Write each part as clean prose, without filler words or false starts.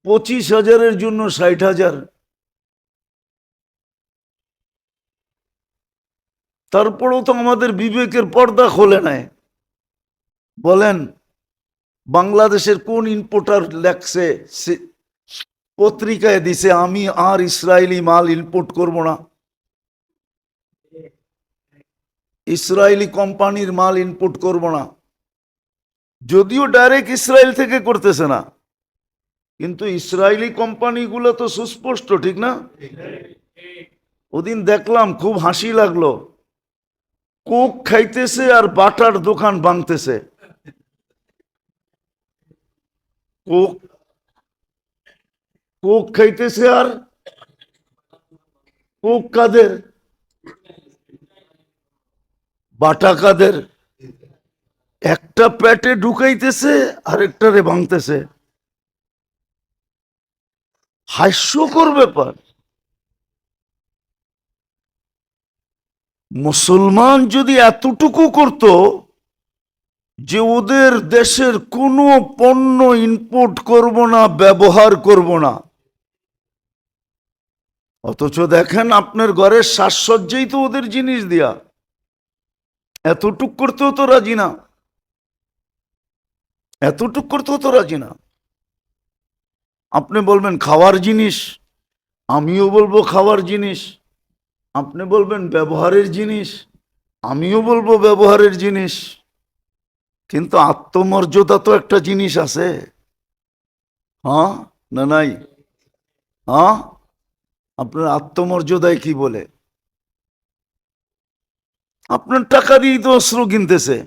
25,000-এর জন্য 60,000। তারপরেও তো আমাদের বিবেকের পর্দা খোলে নাই। বলেন বাংলাদেশের কোন ইম্পোর্টার লেখছে পত্রিকায় দিছে আমি আর ইসরায়েলি মাল ইম্পোর্ট করব না, ইসরায়েলি কোম্পানির মাল ইম্পোর্ট করব না? যদিও ডাইরেক্ট ইসরায়েল থেকে করতেছে না, কিন্তু ইসরায়েলি কোম্পানিগুলো তো সুস্পষ্ট, ঠিক না? ওদিন দেখলাম, খুব হাসি লাগলো, কোক খাইতেছে আর বাটার দোকান ভাঙতেছে। কোক কোক খাইতেছে আর কোক কাদের? বাটা কাদের? একটা পেটে ঢুকাইতেছে আর একটারে ভাঙতেছে। হাস্যকর ব্যাপার। মুসলমান যদি এতটুকু করত যে ওদের দেশের কোনো পণ্য ইম্পোর্ট করব না, ব্যবহার করব না, অথচ দেখেন আপনার ঘরের সাজসজ্জাই তো ওদের জিনিস দিয়া, এতটুক করতেও তো রাজি না, এতটুক করতেও তো রাজি না। আপনি বলবেন খাওয়ার জিনিস, আমিও বলবো খাওয়ার জিনিস। আপনি বলবেন ব্যবহারের জিনিস, আমিও বলবো ব্যবহারের জিনিস। কিন্তু আত্মমর্যাদা তো একটা জিনিস আছে, হ্যাঁ না নাই? হ্যাঁ, আপনার আত্মমর্যাদায় কি বলে? আপনার টাকা দিয়েই তো অস্ত্র কিনতেছে।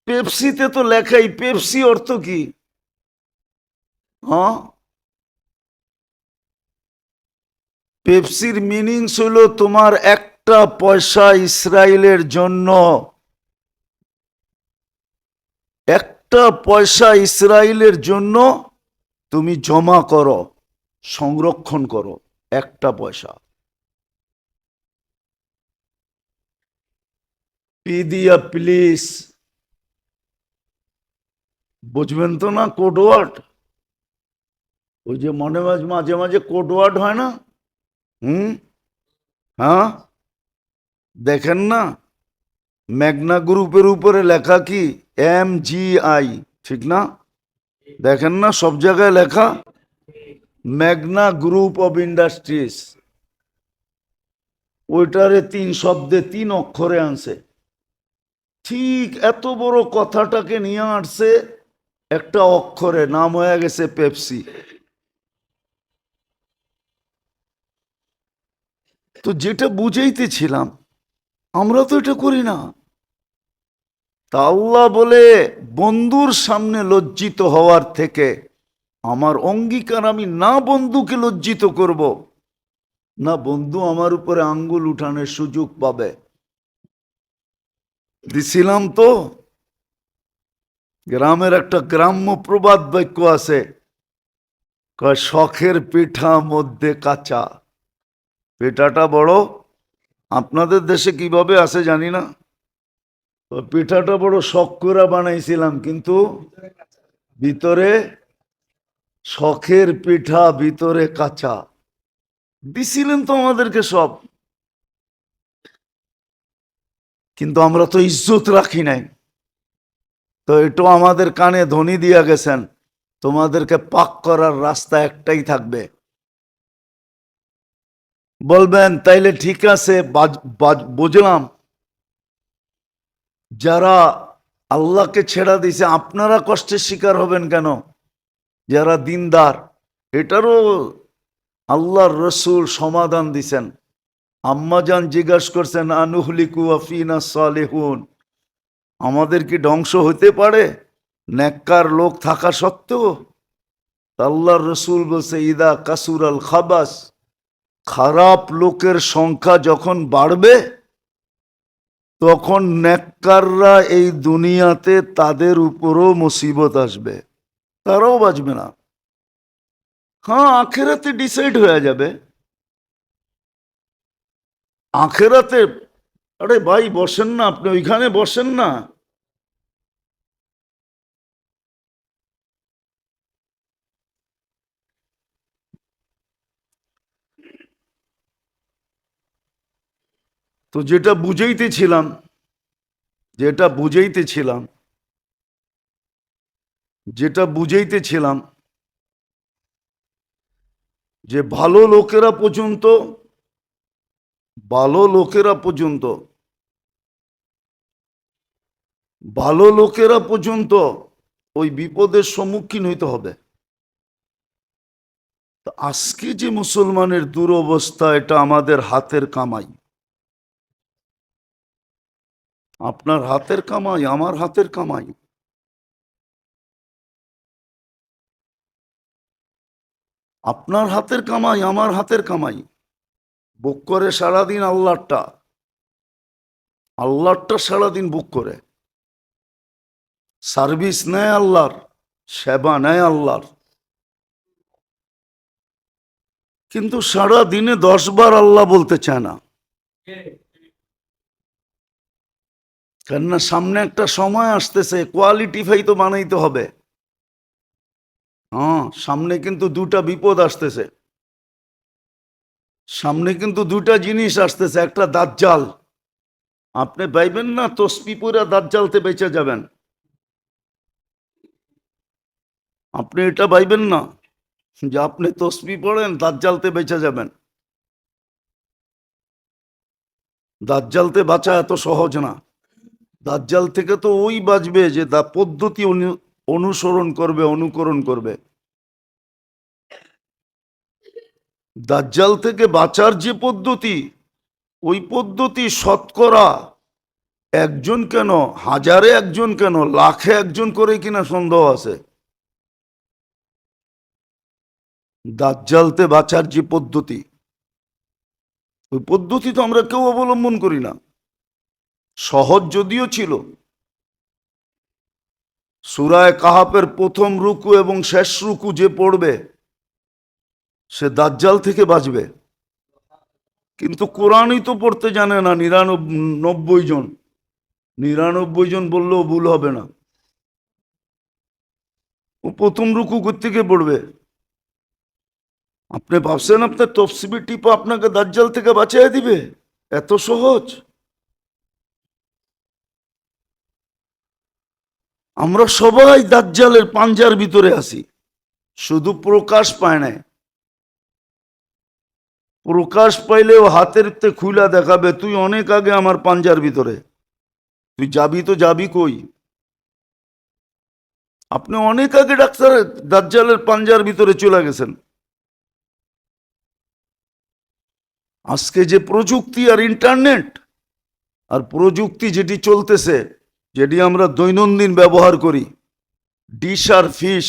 পেপসিতে তো লেখাই, পেপসি অর্থ কি? হ্যাঁ, পেপসির মিনিংস হলো তোমার একটা পয়সা ইসরায়েলের জন্য, একটা পয়সা ইসরায়েলের জন্য তুমি জমা করো, সংরক্ষণ করো, একটা পয়সা। পি দিয়া প্লিজ, বুঝবেন তো না কোড ওয়ার্ড? ওই যে মনে মাঝে মাঝে কোড ওয়ার্ড হয় না? হুম, হ্যাঁ, দেখেন না মেঘনা গ্রুপের উপরে লেখা কি MGI, ঠিক না? দেখেন না সব জায়গায় লেখা মেঘনা গ্রুপ অফ ইন্ডাস্ট্রিজ। ওইটারে 3 শব্দে 3 অক্ষরে আনছে। ঠিক এত বড় কথাটাকে নিয়ে আসছে একটা অক্ষরে, নাম হয়ে গেছে পেপসি। তো যেটা বুঝাইতেছিলাম, আমরা তো এটা করি না। তা আল্লাহ বলে বন্ধুর সামনে লজ্জিত হওয়ার থেকে আমার অঙ্গীকার, আমি না বন্ধুকে লজ্জিত করব, না বন্ধু আমার উপরে আঙ্গুল উঠানোর সুযোগ পাবে। দিছিলাম তো। গ্রামের একটা গ্রাম্য প্রবাদ বাক্য আছে, কয় শখের পিঠা মধ্যে কাঁচা। পিঠাটা বড়, আপনাদের দেশে কিভাবে আছে জানি না, তো পিঠাটা বড় শখ করে বানাইছিলাম, কিন্তু ভিতরে, শখের পিঠা ভিতরে কাঁচা। দিছিলেন তো আমাদেরকে সব, কিন্তু আমরা তো ইজ্জত রাখি নাই। তো এটাও আমাদের কানে ধ্বনি দিয়া গেছেন, তোমাদেরকে পাক করার রাস্তা একটাই থাকবে। বলবেন তাইলে ঠিক আছে, বুঝলাম, যারা আল্লাহকে ছেড়া দিছে আপনারা কষ্টের শিকার হবেন কেন? যারা দিনদার, এটারও আল্লাহর রসুল সমাধান দিছেন। আম্মাজান জিজ্ঞাসা করছেন আনুহলিকু আফিনা সালেহুন, আমাদের কি ধ্বংস হতে পারে নেককার লোক থাকা সত্ত্বেও? আল্লাহর রসুল বলছে ইদা কাসুর আল খাবাস, খারাপ লোকের সংখ্যা যখন বাড়বে তখন নেককাররা এই দুনিয়াতে তাদের উপরও মুসিবত আসবে, তারাও বাঁচবে না। হ্যাঁ, আখেরাতে ডিসাইড হয়ে যাবে। আখেরাতে, আরে ভাই বসেন না, আপনি ওইখানে বসেন না। তো যেটা বুঝাইতেছিলাম যে ভালো লোকেরা পর্যন্ত ওই বিপদের সম্মুখীন হইতে হবে। তো আজকে যে মুসলমানের দুরবস্থা, এটা আমাদের হাতের কামাই, আপনার হাতের কামাই, আমার হাতের কামাই। আপনার হাতের কামাই, আমার হাতের কামাই। বুক করে সারাদিন আল্লাহরটা সারাদিন বুক করে সার্ভিস নেয় আল্লাহর, সেবা নেয় আল্লাহর, কিন্তু সারা দিনে 10 বার আল্লাহ বলতে চায় না। কেননা সামনে একটা সময় আসতেছে, কোয়ালিটিফাই তো বানাইতে হবে। সামনে কিন্তু 2টা বিপদ আসতেছে, সামনে কিন্তু 2টা জিনিস আসতেছে। একটা দাজ্জাল, আপনি পাইবেন না তসবি পরে দাজ্জালতে বেঁচে যাবেন, আপনি এটা পাইবেন না যে আপনি তসবি পড়েন দাজ্জালতে বেঁচে যাবেন। দাজ্জালতে বাঁচা এত সহজ না। দাজ্জাল থেকে তো ওই বাঁচবে যে পদ্ধতি অনুকরণ করবে। দাজ্জাল থেকে বাঁচার যে পদ্ধতি, ওই পদ্ধতি শতকরা একজন কেন, হাজারে একজন কেন, লাখে একজন করে কিনা সন্দেহ আছে। দাজ্জালতে বাঁচার যে পদ্ধতি, ওই পদ্ধতি তো আমরা কেউ অবলম্বন করি না। সহজ যদিও ছিল, সূরায়ে কাহাফের প্রথম রুকু এবং শেষ রুকু যে পড়বে সে দাজ্জাল থেকে বাঁচবে, কিন্তু কোরআনই তো পড়তে জানে না 99 জন। 99 জন বললেও ভুল হবে না। ও প্রথম রুকু কোত্থেকে পড়বে? আপনি ভাবছেন আপনার তফসিবি টিপা আপনাকে দাজ্জাল থেকে বাঁচিয়ে দিবে? এত সহজ? আমরা সবাই দাজ্জালের পাঞ্জার ভিতরে আছি, শুধু প্রকাশ পায় না। প্রকাশ পাইলেও হাতের খুলা দেখাবে, তুই অনেক আগে আমার পাঞ্জার ভিতরে, তুই যাবি কই? আপনি অনেক আগে ডাক্তার দাজ্জালের পাঞ্জার ভিতরে চলে গেছেন। আজকে যে প্রযুক্তি আর ইন্টারনেট আর প্রযুক্তি যেটি চলতেছে, যেটি আমরা দৈনন্দিন ব্যবহার করি, ডিশ আর ফিশ,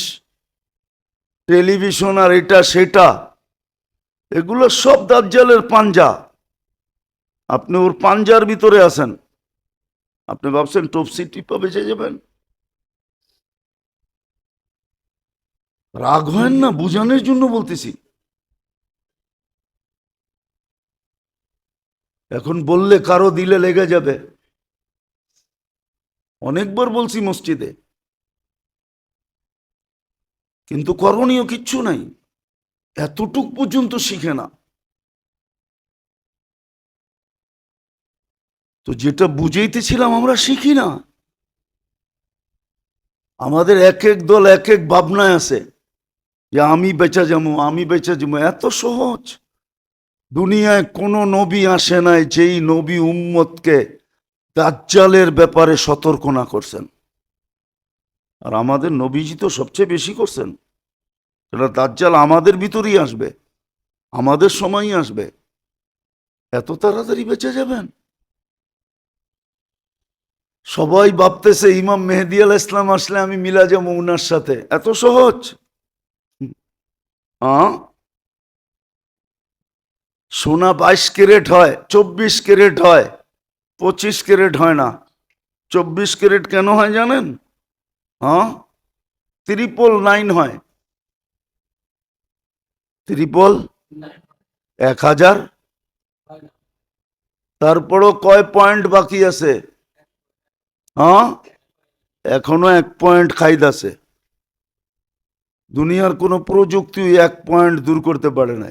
টেলিভিশন আর এটা সেটা, এগুলো সব দাজ্জালের পাঞ্জা। আপনি ওর পাঞ্জার ভিতরে আছেন, আপনি ভাবছেন টপসি টিপা বেঁচে যাবেন? রাগ হয় না, বুঝানোর জন্য বলতেছি। এখন বললে কারো দিলে লেগে যাবে। অনেকবার বলছি মসজিদে, কিন্তু করণীয় কিচ্ছু নাই, এতটুক পর্যন্ত শিখে না। তো যেটা বুঝাইতেছিলাম, আমরা শিখি না। আমাদের এক এক দল এক এক ভাবনায় আছে যে আমি বেঁচে যাবো। এত সহজ? দুনিয়ায় কোন নবী আসে নাই যেই নবী উম্মতকে দাজ্জালের ব্যাপারে সতর্ক না করছেন। আর আমাদের নবীজি তো সবচেয়ে বেশি করছেন। এটা দাজ্জাল আমাদের ভিতরেই আসবে, আমাদের সময়ই আসবে। এত তাড়াতাড়ি বেঁচে যাবেন? সবাই ভাবতেছে ইমাম মেহেদী আলাইহিস সালাম আসলে আমি মিলা যাবো উনার সাথে। এত সহজ? সোনা 22 ক্যারেট হয়, 24 ক্যারেট হয়, 25 ক্যারেট হয় না। 24 ক্যারেট কেন হয় জানেন? 999 হয়। 1000। তারপরও কয় পয়েন্ট বাকি আছে? এখনো 1 পয়েন্ট খাইদ আছে। দুনিয়ার কোন প্রযুক্তি 1 পয়েন্ট দূর করতে পারে না।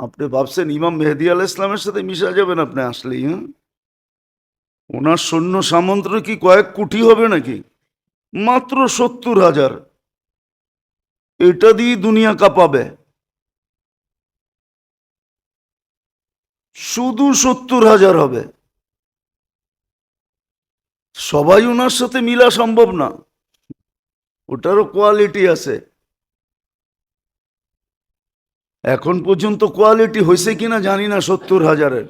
আপনি ভাবছেন ইমাম মেহেদী আলাইহিস সালামের সাথে মিশা যাবেন আপনি আসলেই? ওনার সৈন্য সামন্ত কি কয়েক কোটি হবে নাকি? মাত্র 70,000। এটা দিয়ে দুনিয়া কাঁপাবে। শুধু 70,000 হবে। সবাই ওনার সাথে মিলা সম্ভব না, ওটারও কোয়ালিটি আছে। এখন পর্যন্ত কোয়ালিটি হয়েছে কিনা জানি না 70,000-এর।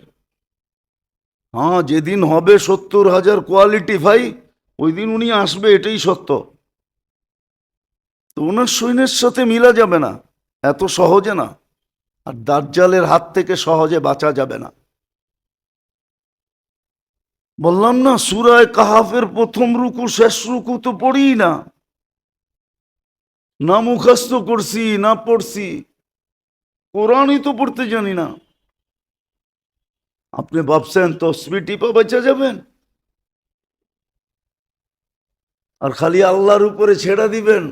হ্যাঁ, যেদিন হবে 70,000 কোয়ালিটি ভাই, ওই দিন উনি আসবে, এটাই সত্য। তো ওনার সৈন্যের সাথে মিলা যাবে না এত সহজে না। আর দাজ্জালের হাত থেকে সহজে বাঁচা যাবে না। বললাম না, সূরায়ে কাহাফের প্রথম রুকু শেষ রুকু তো পড়ি না, না মুখস্থ করছি না পড়ছি, কোরআনই তো পড়তে জানি না। আপনি ভাবছেন তসবিহ টিপা বাঁচা যাবেন আর খালি আল্লাহর উপরে ছেড়া দিবেন?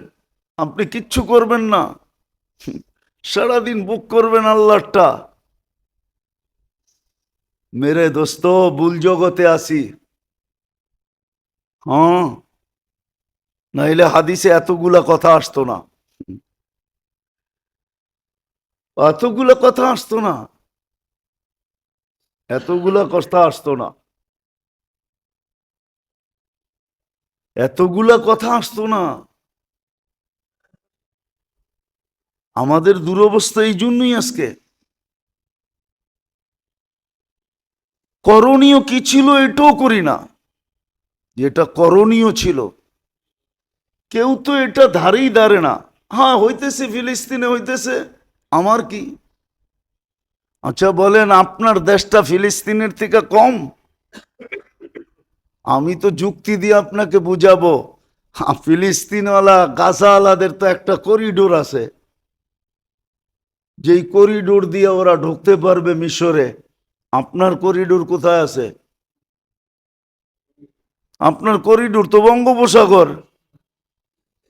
আপনি কিচ্ছু করবেন না, সারাদিন বুক করবেন আল্লাহটা। মেরে দোস্ত, ভুল জগতে আসি। হ্যাঁ, নাইলে হাদিসে এতগুলা কথা আসতো না, এতগুলা কথা আসতো না, এতগুলা কথা আসতো না, এতগুলা কথা আসতো না। আমাদের দুরবস্থা এই জন্যই আজকে। করণীয় কি ছিল এটাও করি না, যেটা করণীয় ছিল কেউ তো এটা ধারেই দাঁড়ে না। হ্যাঁ, হইতেছে ফিলিস্তিনে হইতেছে, আমার কি? আচ্ছা বলেন, আপনার দেশটা ফিলিস্তিনের থেকে কম? আমি তো যুক্তি দিয়ে আপনাকে বুঝাবো। ফিলিস্তিনওয়ালা গাজাওয়ালাদের তো একটা করিডোর আছে, যেই করিডোর দিয়ে ওরা ঢুকতে পারবে মিশরে। আপনার করিডোর কোথায় আছে? আপনার করিডোর তো বঙ্গোপসাগর।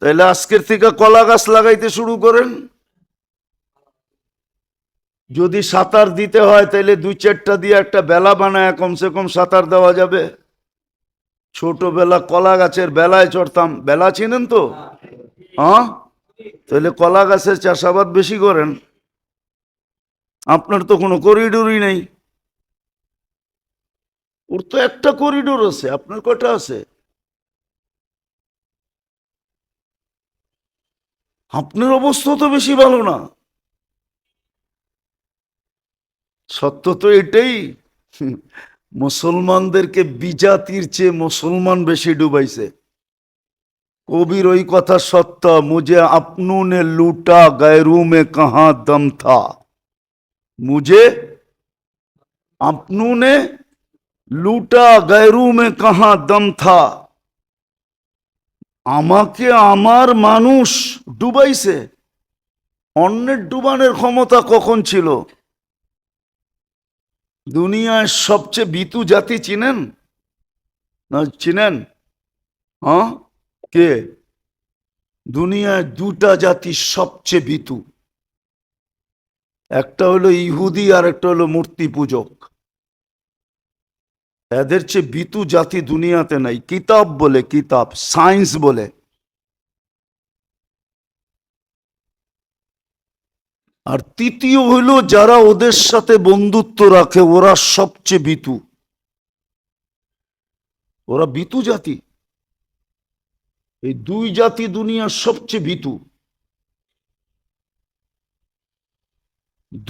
তাইলে আজকের থেকে কলা গাছ লাগাইতে শুরু করেন। যদি সাঁতার দিতে হয় তাইলে 2-4টা দিয়ে একটা বেলা বানায় কমসে কম সাঁতার দেওয়া যাবে। ছোটবেলা কলা গাছের বেলায় চড়তাম, বেলা চিনেন তো? হ্যাঁ, তাহলে কলা গাছের চাষাবাদ বেশি করেন। আপনার তো কোনো করিডোরই নেই। ওর তো একটা করিডোর আছে, আপনার কয়টা আছে? আপনার অবস্থা তো বেশি ভালো না। সত্য তো এটাই, মুসলমানদেরকে বিজাতির চেয়ে মুসলমান বেশি ডুবাইছে। কবির ওই কথা সত্য, মুঝে আপনু নে লুটা গैरू में कहां दम था, मुझे আপনু নে লুটা गैरू में कहां दम था। আমাকে আমার মানুষ ডুবাইছে, অন্যের ডুবানোর ক্ষমতা কখন ছিল? দুনিয়ায় সবচেয়ে ভীতু জাতি চিনেন না? চিনেন? হ্যাঁ, কে? দুনিয়ায় দুটা জাতি সবচেয়ে ভীতু, একটা হলো ইহুদি আর একটা হলো মূর্তি পূজক। এদের চেয়ে ভীতু জাতি দুনিয়াতে নাই। কিতাব বলে, কিতাব, সায়েন্স বলে। আর তৃতীয় হইল যারা ওদের সাথে বন্ধুত্ব রাখে, ওরা সবচেয়ে ভীতু। ওরা ভীতু জাতি। এই দুই জাতি দুনিয়ার সবচেয়ে ভীতু।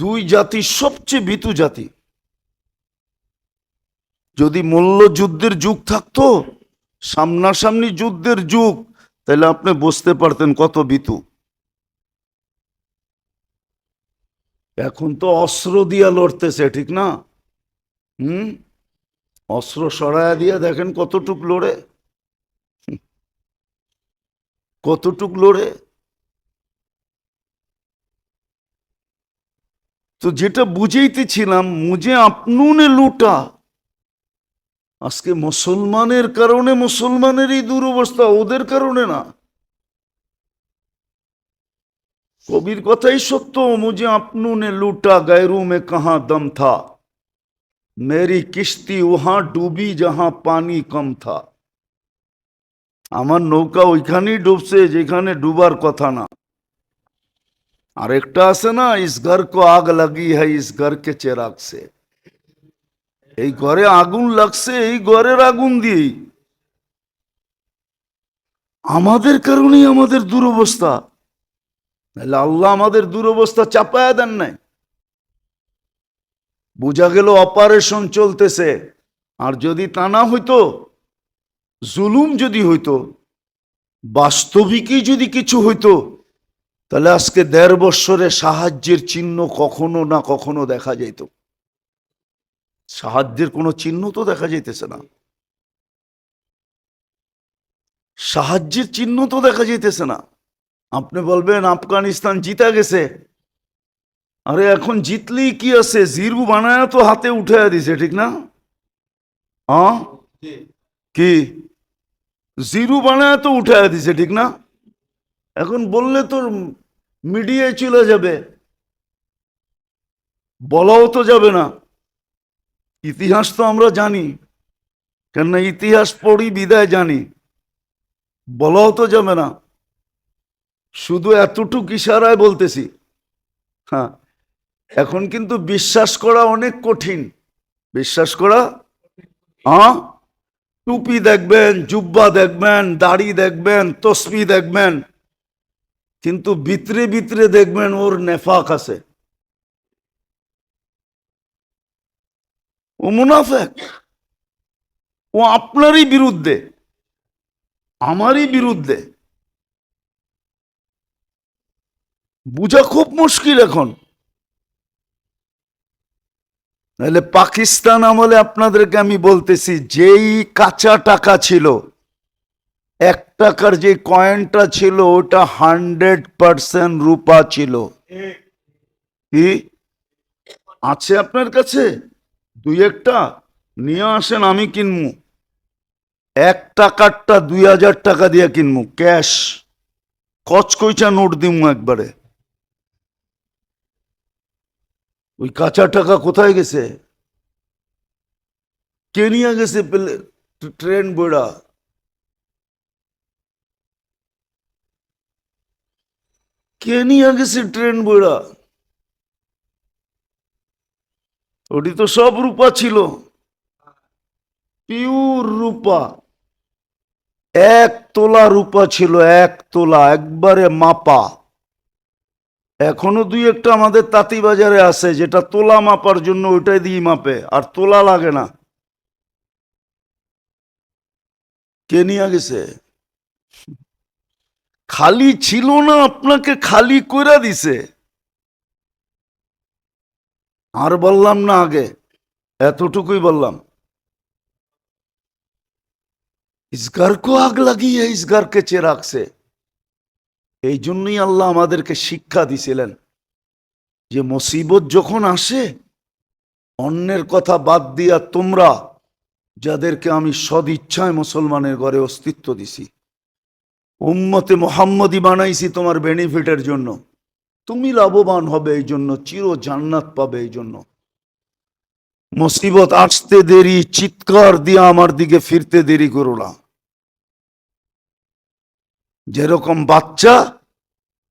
দুই জাতি সবচেয়ে ভীতু জাতি। যদি মল্লযুদ্ধের যুগ থাকতো, সামনাসামনি যুদ্ধের যুগ, তাহলে আপনি বুঝতে পারতেন কত ভীতু। এখন তো অস্ত্র দিয়া লড়তেছে, ঠিক না? অস্ত্র সরায়া দিয়া দেখেন কতটুক লড়ে, কতটুক লড়ে। তো যেটা বুঝাইতেছিলাম, মুঝে আপনুনে লুটা, আজকে মুসলমানের কারণে মুসলমানের এই দুরবস্থা, ওদের কারণে না। কবির কথাই সত্য, মুঝে আপনুনে লুটা গैरू में कहां दम था। मेरी किश्ती वहां डूबी जहां पानी कम था। আমার নৌকা ওইখানেই ডুবছে যেখানে ডুবার কথা না। আরেকটা আছে না, ইস ঘর কো আগ লাগি হ্যায় ইস ঘর কে চেরাগ সে, এই ঘরে আগুন লাগছে এই ঘরের আগুন দিয়েই। আমাদের কারণেই আমাদের দুরবস্থা, নাহলে আল্লাহ আমাদের দুরবস্থা চাপায়া দেন নাই। বোঝা গেল অপারেশন চলতেছে, আর যদি তা না হইতো, জুলুম যদি হইতো, বাস্তবিকই যদি কিছু হইতো, তাহলে আজকে ১.৫ বছরে সাহায্যের চিহ্ন কখনো না কখনো দেখা যেত। সাহায্যের কোনো চিহ্ন তো দেখা যাইতেছে না, সাহায্যের চিহ্ন তো দেখা যাইতেছে না। আপনি বলবেন আফগানিস্তান জিতা গেছে, আরে এখন জিতলেই কি আছে, জিরু বানায় তো হাতে উঠে দিছে, ঠিক না? হ্যাঁ, কি জিরু বানায় তো উঠে দিছে, ঠিক না? এখন বললে তো মিডিয়ায় চলে যাবে, বলাও তো যাবে না। ইতিহাস তো আমরা জানি, কেননা ইতিহাস পড়ি বিদায় জানি, বলাও তো যাবে না। শুধু এতটুকু ইশারায় বলতেছি। হ্যাঁ, এখন কিন্তু বিশ্বাস করা অনেক কঠিন, বিশ্বাস করা। হ্যাঁ, টুপি দেখবেন, জুব্বা দেখবেন, দাড়ি দেখবেন, তসবি দেখবেন, কিন্তু ভিতরে ভিতরে দেখবেন ওর নেফাক আছে, ও মুনাফেক, ও আপনারই বিরুদ্ধে, আমারই বিরুদ্ধে। বুঝা খুব মুশকিল এখন। নাহলে পাকিস্তান আমলে আপনাদেরকে আমি বলতেছি, যেই কাঁচা টাকা ছিল, ১ টাকার যে কয়েনটা ছিল ওটা 100% রূপা ছিল। কি আছে আপনার কাছে? ২-১টা নিয়ে আসেন, আমি কিনবো। ১ টাকারটা ২,০০০ টাকা দিয়ে কিনবো, ক্যাশ, কচকইচা নোট দিমু একবারে। ওই কাঁচা টাকা কোথায় গেছে? কে নিয়ে গেছে? ট্রেন বইড়া, কে নিয়ে গেছে ট্রেন বইড়া? ওটি তো সব রূপা ছিল, পিওর রূপা। ১ তোলা রূপা ছিল, ১ তোলা, একবারে মাপা। এখনো ২-১টা আমাদের তাঁতি বাজারে আছে, যেটা তোলা মাপার জন্য ওইটাই দিয়ে মাপে, আর তোলা লাগে না। কে নিয়ে গেছে? খালি ছিল না, আপনাকে খালি কইরা দিছে। আর বললাম না আগে, এতটুকুই বললাম। ইস ঘর কো আগ লাগি হ্যায় ইস ঘর কে চেরাগ সে। এই জন্যই আল্লাহ আমাদেরকে শিক্ষা দিছিলেন যে মুসিবত যখন আসে, অন্যের কথা বাদ দিয়া তোমরা, যাদেরকে আমি সদিচ্ছায় মুসলমানের ঘরে অস্তিত্ব দিছি, উম্মতে মুহাম্মদী বানাইছি তোমার বেনিফিটের জন্য, তুমি লাভবান হবে এই জন্য, চির জান্নাত পাবে এই জন্য। মুসিবত আসতে দেরি, চিৎকার দিয়ে আমার দিকে ফিরতে দেরি করো না। যেরকম বাচ্চা,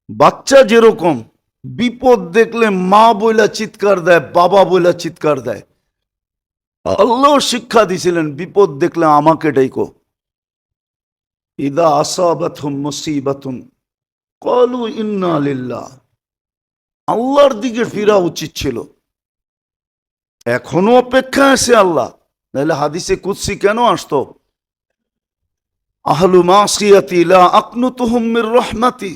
বাচ্চা যেরকম বিপদ দেখলে মা বইলা চিৎকার দেয়, বাবা বইলা চিৎকার দেয়, আল্লাহ শিক্ষা দিছিলেন বিপদ দেখলে আমাকে ডাইকো। ইদা আসাবাতহুম মুসিবাতুন ক্বালু ইন্না লিল্লাহ, আল্লাহর দিকে ফিরা উচিত ছিল। এখনো অপেক্ষা আছে আল্লাহ, নাহলে হাদিসে কুদসি কেন আসতো? আহলু মাসিয়াতি লা আকনুতুহুম মির রাহমাতি।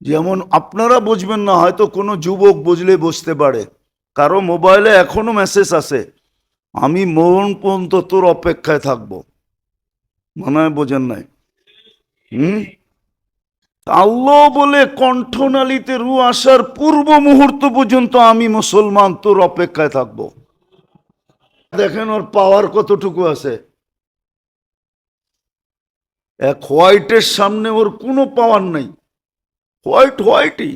যেমন আপনারা বুঝবেন না, হয়তো কোনো যুবক বুঝলে বুঝতে পারে, কারো মোবাইলে এখনো মেসেজ আছে, আমি মরণ পর্যন্ত তোর অপেক্ষায় থাকবো। মনে হয় বোঝেন নাই। আল্লাহ বলে কণ্ঠনালীতে রু আসার পূর্ব মুহূর্ত পর্যন্ত আমি মুসলমান, তোর অপেক্ষায় থাকবো। দেখেন ওর পাওয়ার কতটুকু আছে। এক হোয়াইটের সামনে ওর কোনো পাওয়ার নাই। হোয়াইট হোয়াইটই,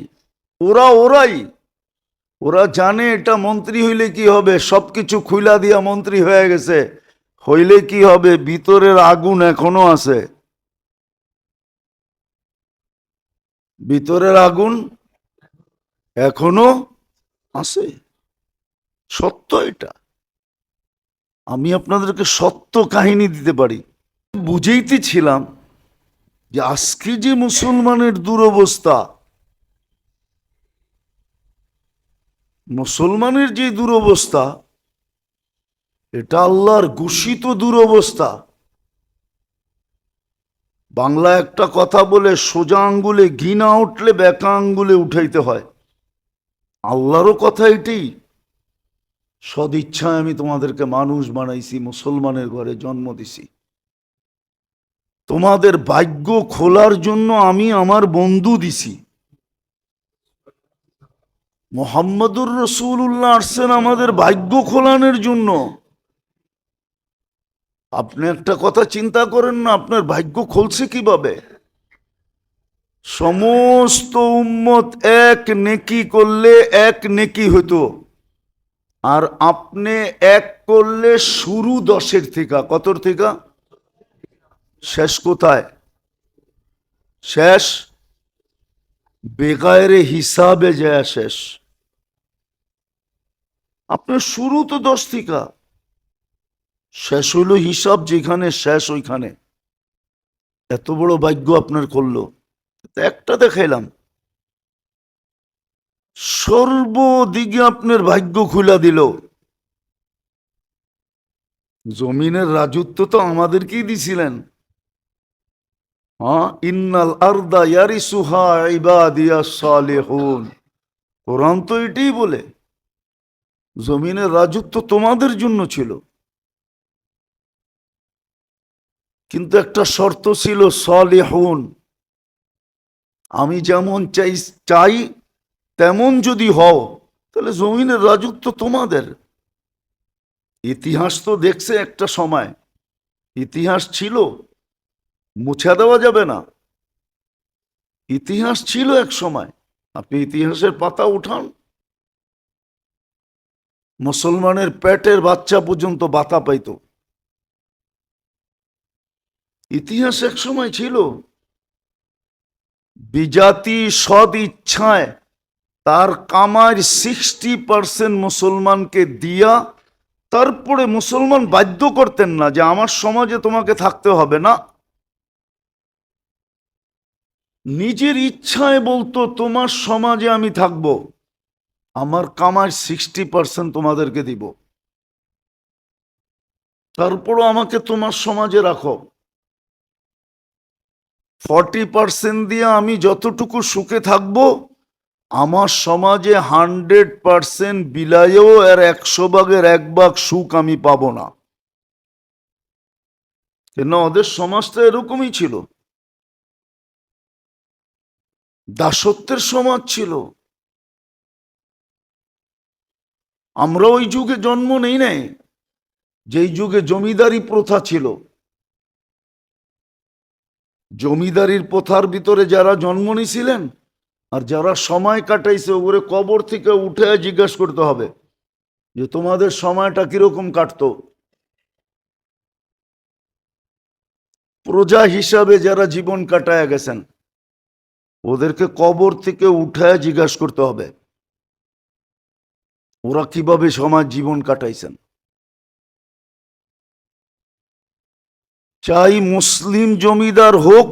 ওরা ওরাই। ওরা জানে এটা মন্ত্রী হইলে কি হবে, সবকিছু খুইলা দিয়া মন্ত্রী হয়ে গেছে, হইলে কি হবে, ভিতরের আগুন এখনো আছে, ভিতরের আগুন এখনো আছে। সত্য এটা, আমি আপনাদেরকে সত্য কাহিনী দিতে পারি। বুঝেইতেছিলাম যে আজকে যে মুসলমানের দুরবস্থা, মুসলমানের যে দুরবস্থা, এটা আল্লাহর ঘোষিত দুরবস্থা। বাংলা একটা কথা বলে, সোজা আঙ্গুলে ঘি না উঠলে বেকা আঙ্গুলে উঠাইতে হয়। আল্লাহরও কথা এটাই, সদিচ্ছায় আমি তোমাদেরকে মানুষ বানাইছি, মুসলমানের ঘরে জন্ম দিছি, তোমাদের ভাগ্য খোলার জন্য আমি আমার বন্ধু দিছি। মুহাম্মদুর রাসূলুল্লাহ আসছেন আমাদের ভাগ্য খোলানোর জন্য। আপনি একটা কথা চিন্তা করেন না, আপনার ভাগ্য খুলছে কিভাবে? সমস্ত উম্মত এক নেকি করলে এক নেকি হতো, আর আপনি এক করলে শুরু 10-এর থেকে, কতর থেকে শেষ কোথায়? শেষ বেগায়রে হিসাবে যায় শেষ। আপনার শুরু তো 10 থেকে, শেষ হইল হিসাব যেখানে শেষ ওইখানে। এত বড় ভাগ্য আপনার করলো, একটা দেখাইলাম, সর্বদিকে আপনার ভাগ্য খুলা দিল। জমিনের রাজত্ব তো আমাদেরকেই দিছিলেন। হ্যাঁ, ইন্নাল আরদা ইয়ারিসুহা ইবাদিয়াস সালিহুন, কোরআন তো এটাই বলে, জমিনের রাজত্ব তোমাদের জন্য ছিল, কিন্তু একটা শর্ত ছিল, সালিহুন, আমি যেমন চাই তেমন যদি হও তাহলে জমিনের রাজত্ব তোমাদের। ইতিহাস তো দেখছে একটা সময়, ইতিহাস ছিল, মুছে দেওয়া যাবে না, ইতিহাস ছিল এক সময়। আপনি ইতিহাসের পাতা উঠান, মুসলমানের পেটের বাচ্চা পর্যন্ত বাতা পাইত। ইতিহাস এক সময় ছিল, বিজাতি সদ ইচ্ছায় তার কামার 60% মুসলমানকে দিয়া, তারপরে মুসলমান বাধ্য করতেন না যে আমার সমাজে তোমাকে থাকতে হবে না, নিজের ইচ্ছায় বলতো তোমার সমাজে আমি থাকব, আমার কামার 60% তোমাদেরকে দিব, তারপরও আমাকে তোমার সমাজে রাখো, 40% দিয়ে আমি যতটুকু সুখে থাকব, আমার সমাজে 100% বিলাইও এর 100 ভাগের 1 ভাগ সুখ আমি পাবো না। কেন? ওদের সমাজটা এরকমই ছিল, দাসত্বের সমাজ ছিল। আমরা ওই যুগে জন্ম নেই নাই যেই যুগে জমিদারি প্রথা ছিল। জমিদারির প্রথার ভিতরে যারা জন্ম নিয়েছিলেন আর যারা সময় কাটাইছে, ওগুলো কবর থেকে উঠে জিজ্ঞাসা করতে হবে যে তোমাদের সময়টা কিরকম কাটতো। প্রজা হিসাবে যারা জীবন কাটায় গেছেন, ওদেরকে কবর থেকে উঠে জিজ্ঞাসা করতে হবে ওরা কিভাবে সমাজ জীবন কাটাইছেন। চাই মুসলিম জমিদার হোক,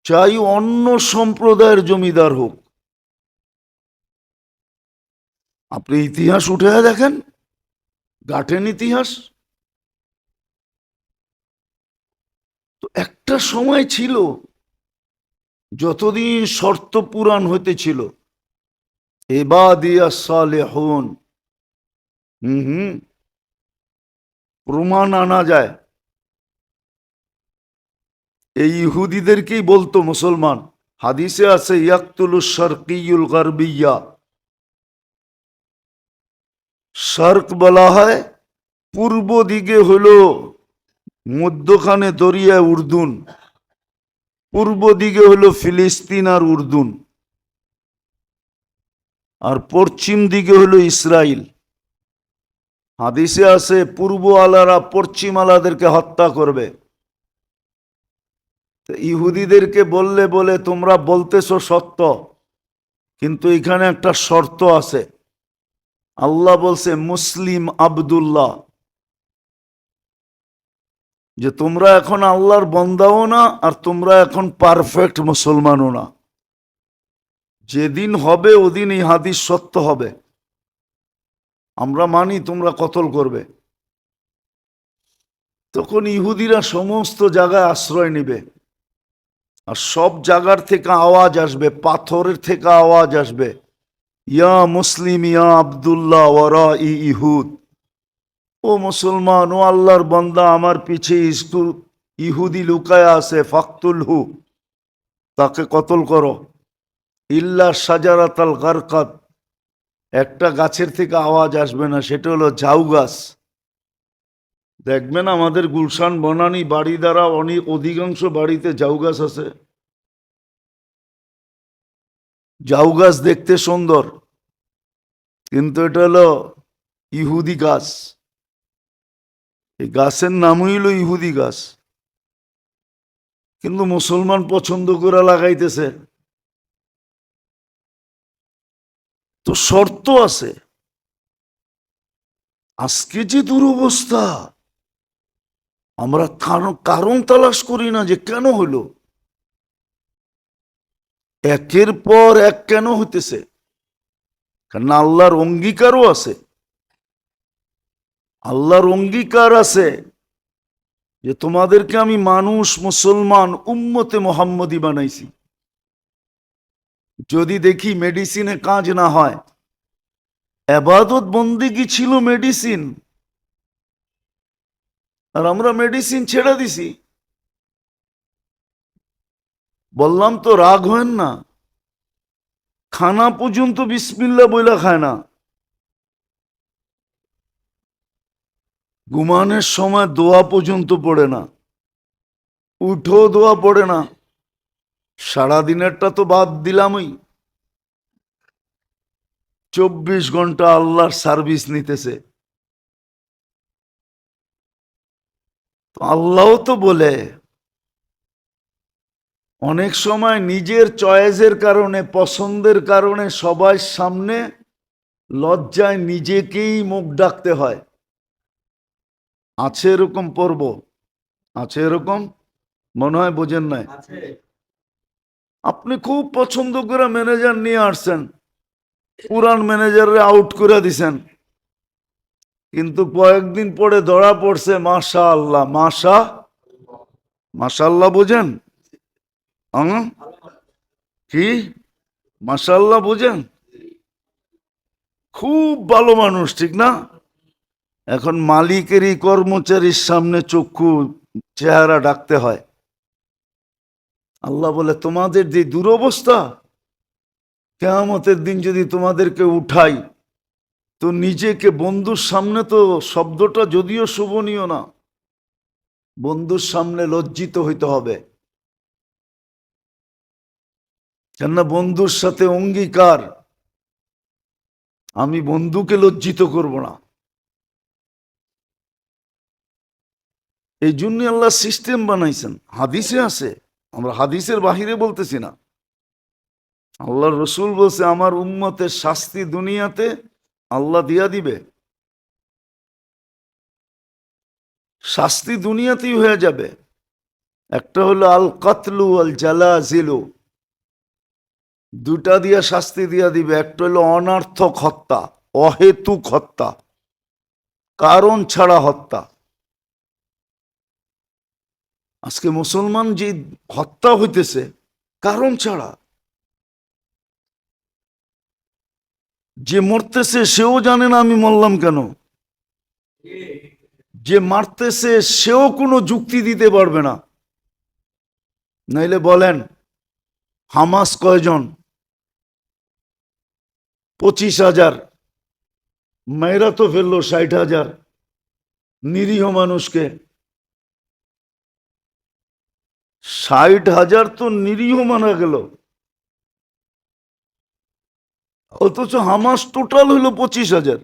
চাই অন্য সম্প্রদায়ের জমিদার হোক, আপনি ইতিহাস উঠে দেখেন, গাঠেন ইতিহাস। তো একটা সময় ছিল, যতদিন শর্ত পূরণ হইতেছিল, ইবাদিয়াস সালিহুন, প্রমাণ আনা যায়। এই ইহুদিদেরকেই বলতো মুসলমান, হাদিসে আছে ইয়াকতুলুশ শারকিয়ুল গারবিয়্যা, শার্ক বলা হয় পূর্ব দিকে হলো মধ্যখানে দরিয়া উর্দুন, পূর্ব দিকে হলো ফিলিস্তিন আর উর্দুন, আর পশ্চিম দিকে হলো ইসরায়েল। হাদিসে আছে পূর্ব আলারা পশ্চিম আলাদেরকে হত্যা করবে। ইহুদিদেরকে বলে তোমরা বলতেছো সত্য, কিন্তু এখানে একটা শর্ত আছে। আল্লাহ বলছে মুসলিম আব্দুল্লাহ, যে তোমরা এখন আল্লাহর বন্দাও না, আর তোমরা এখন পারফেক্ট মুসলমানও না। যেদিন হবে ওদিন এই হাদিস সত্য হবে। আমরা মানি তোমরা কতল করবে। তখন ইহুদিরা সমস্ত জায়গায় আশ্রয় নিবে, আর সব জায়গার থেকে আওয়াজ আসবে, পাথরের থেকে আওয়াজ আসবে, ইয়া মুসলিম ইয়া আব্দুল্লাহ ওয়ারা ইহুদ। ও মুসলমান, ও আল্লাহর বন্দা, আমার পিছে ইহুদি লুকায়া আছে, ফাকতুলহু, তাকে কতল করো। ইল্লা শাজারাতাল গারকাত, একটা গাছের থেকে আওয়াজ আসবে না, সেটা হলো ঝাউ গাছ। দেখবেন আমাদের গুলশান বনানী বাড়ি দ্বারা অনেক অধিকাংশ বাড়িতে ঝাউ গাছ আছে। ঝাউ গাছ দেখতে সুন্দর, কিন্তু এটা হলো ইহুদি গাছ। এই গাছের নামই হলো ইহুদি গাছ, কিন্তু মুসলমান পছন্দ করে লাগাইতেছে। তো শর্ত আছে। আজকে যে দুরবস্থা, আমরা কারণ তালাশ করি না যে কেন হলো। একের পর এক কেন হইতেছে, কারণ আল্লাহর অঙ্গীকারও আছে। আল্লাহর অঙ্গীকার আছে যে তোমাদেরকে আমি মানুষ, মুসলমান, উম্মতে মোহাম্মদী বানাইছি। যদি দেখি মেডিসিনে কাজ না হয়, এবাদত বন্দেগী ছিল মেডিসিন, আর আমরা মেডিসিন ছেড়ে দিছি। বললাম তো রাগ হয় না, খানা পর্যন্ত বিসমিল্লাহ বইলা খায় না। ঘুমানোর সময় দোয়া পর্যন্ত পড়ে না, উঠো দোয়া পড়ে না। সারাদিনেরটা তো বাদ দিলামই, 24 ঘন্টা আল্লাহর সার্ভিস নিতেছে। আল্লাহ তো বলে, অনেক সময় নিজের চয়েসের কারণে, পছন্দের কারণে সবার সামনে লজ্জায় নিজেকেই মুখ ডাকতে হয়। আছে এরকম পর্ব, আছে এরকম, মনে হয় বোঝেন নাই। আপনি খুব পছন্দ করে ম্যানেজার নিয়ে আসছেন, পুরান ম্যানেজারে আউট করে দিছেন, কিন্তু কয়েকদিন পরে ধরা পড়ছে মাশা আল্লাহ, মাশাল্লাহ বোঝেন? কি মাশাল্লাহ বোঝেন? খুব ভালো মানুষ, ঠিক না? এখন মালিকেরই কর্মচারীর সামনে চক্ষু চেহারা ডাকতে হয়। আল্লাহ বলে তোমাদের যে দুরবস্থা, কিয়ামতের দিন যদি তোমাদেরকে উঠাই, তো নিজেকে বন্ধুর সামনে, তো শব্দটা যদিও শোভনীয় না, বন্ধুর সামনে লজ্জিত হইতে হবে। কেননা বন্ধুর সাথে অঙ্গীকার, আমি বন্ধুকে লজ্জিত করব না। এই জন্য আল্লাহ সিস্টেম বানাইছেন, হাদিসে আছে, আমরা হাদিসের বাহিরে বলতেছি না। আল্লাহ রসুল বলছে আমার উম্মতের শাস্তি দুনিয়াতে আল্লাহ দিয়া দিবে, শাস্তি দুনিয়াতেই হয়ে যাবে। একটা হলো আল কাতলু আল জালাজিলু, দুটা দিয়া শাস্তি দিয়া দিবে। একটা হলো অনার্থক হত্যা, অহেতুক হত্যা, কারণ ছাড়া হত্যা। আজকে মুসলমান যে হত্যা হইতেছে কারণ ছাড়া, যে মরতেছে সেও জানে না আমি মরলাম কেন, যে মারতেছে সেও কোনো যুক্তি দিতে পারবে না। নাইলে বলেন হামাস কয়জন? 25,000, মেয়েরা তো ফেললো 60,000 নিরীহ মানুষকে। 60,000 তো নিরীহ মারা গেল। অথচ হামাস টোটাল হলো 25,000।